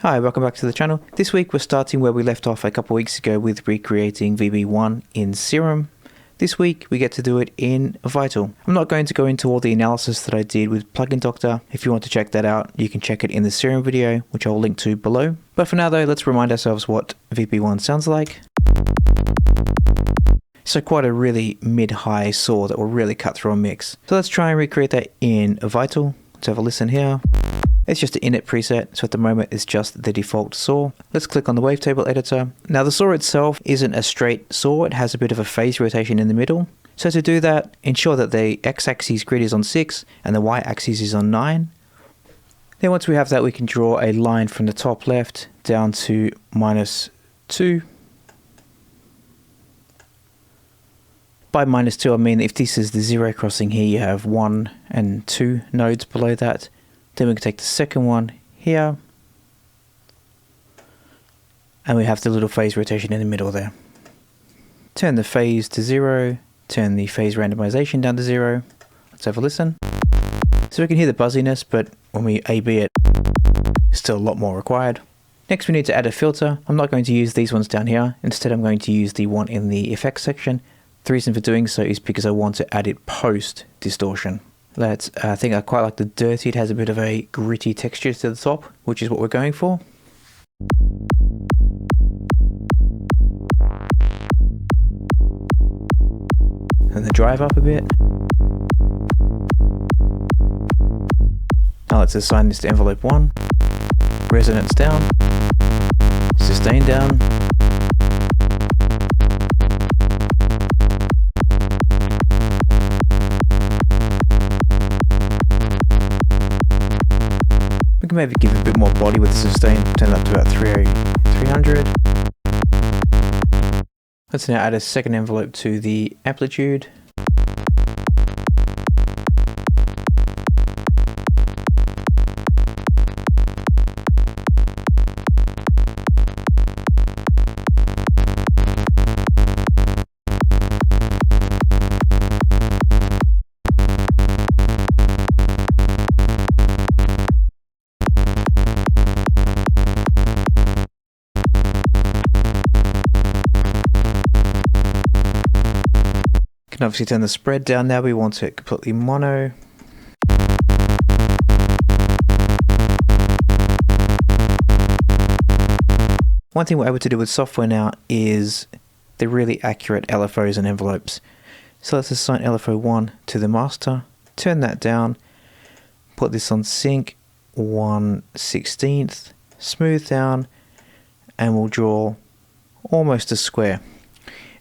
Hi, welcome back to the channel. This week we're starting where we left off a couple weeks ago with recreating VB1 in Serum. This week we get to do it in Vital. I'm not going to go into all the analysis that I did with Plugin Doctor. If you want to check that out, you can check it in the Serum video, which I'll link to below. But for now though, let's remind ourselves what VB1 sounds like. So quite a really mid-high saw that will really cut through a mix. So let's try and recreate that in Vital. Let's have a listen here. It's just an init preset, so at the moment it's just the default saw. Let's click on the wavetable editor. Now the saw itself isn't a straight saw, it has a bit of a phase rotation in the middle. So to do that, ensure that the x-axis grid is on 6 and the y-axis is on 9. Then once we have that, we can draw a line from the top left down to -2. By -2 I mean if this is the zero crossing here, you have 1 and 2 nodes below that. Then we can take the second one here, and we have the little phase rotation in the middle there. Turn the phase to 0, turn the phase randomization down to 0. Let's have a listen. So we can hear the buzziness, but when we A/B it, still a lot more required. Next we need to add a filter. I'm not going to use these ones down here. Instead I'm going to use the one in the effects section. The reason for doing so is because I want to add it post distortion. I think I quite like the dirty. It has a bit of a gritty texture to the top, which is what we're going for. And the drive up a bit. Now let's assign this to envelope 1. Resonance down. Sustain down. We can maybe give it a bit more body with the sustain, turn that to about 300. Let's now add a second envelope to the amplitude. Can obviously turn the spread down now. We want it completely mono. One thing we're able to do with software now is the really accurate LFOs and envelopes. So let's assign LFO 1 to the master, turn that down, put this on sync 1/16, smooth down, and we'll draw almost a square.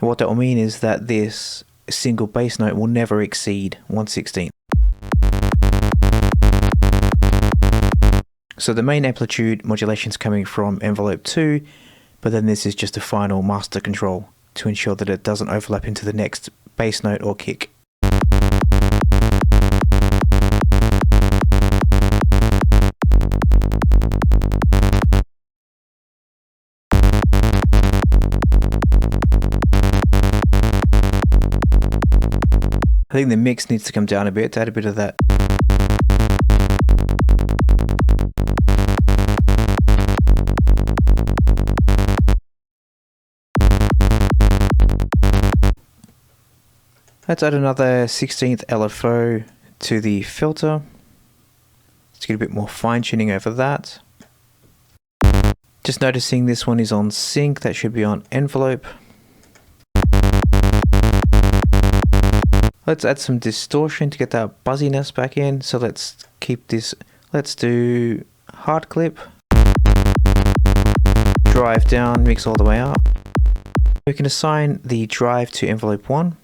And what that will mean is that this single bass note will never exceed 1/16. So the main amplitude modulation is coming from envelope 2, but then this is just a final master control to ensure that it doesn't overlap into the next bass note or kick. I think the mix needs to come down a bit to add a bit of that. Let's add another 16th LFO to the filter. Let's get a bit more fine tuning over that. Just noticing this one is on sync, that should be on envelope. Let's add some distortion to get that buzziness back in. So let's keep this, let's do hard clip, drive down, mix all the way up. We can assign the drive to envelope 1.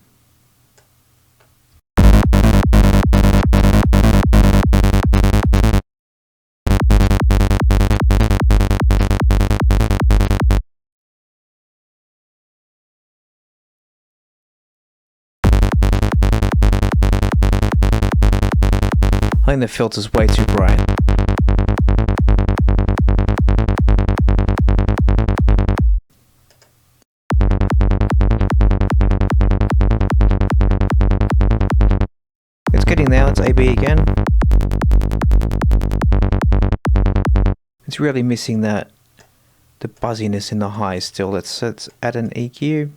I think the filter's way too bright. It's getting there, let's A/B again. It's really missing the buzziness in the high still. Let's add an EQ.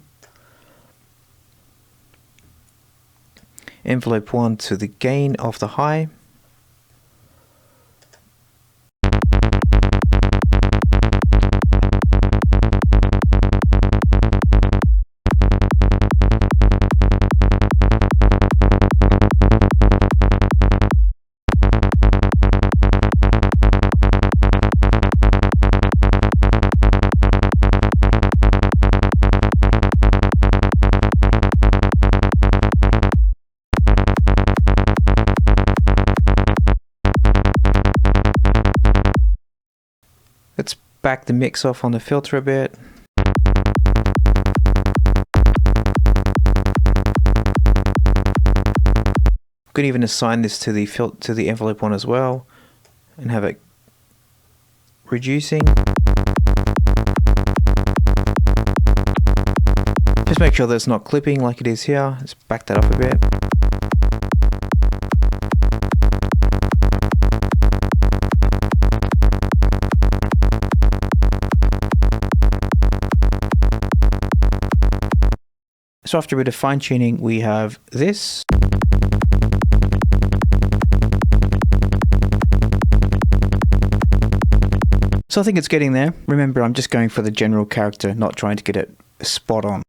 Envelope 1 to the gain of the high. Let's back the mix off on the filter a bit. Could even assign this to the envelope 1 as well, and have it reducing. Just make sure that it's not clipping like it is here. Let's back that up a bit. So after a bit of fine tuning, we have this. So I think it's getting there. Remember, I'm just going for the general character, not trying to get it spot on.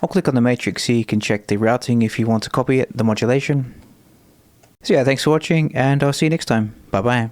I'll click on the matrix here. You can check the routing if you want to copy it, the modulation. So yeah, thanks for watching, and I'll see you next time. Bye bye.